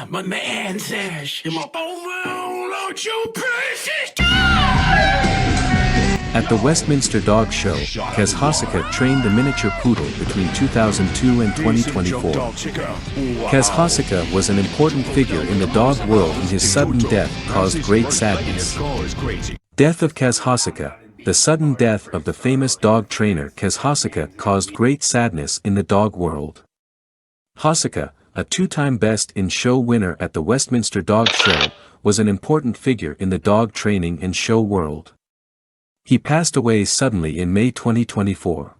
My man says, At the Westminster Dog Show, Kaz Hosaka trained the Miniature Poodle between 2002 and 2024. Kaz Hosaka was an important figure in the dog world and his sudden death caused great sadness. Death of Kaz Hosaka. The sudden death of the famous dog trainer Kaz Hosaka caused great sadness in the dog world. Hosaka, a two-time Best in Show winner at the Westminster Dog Show, was an important figure in the dog training and show world. He passed away suddenly in May 2024.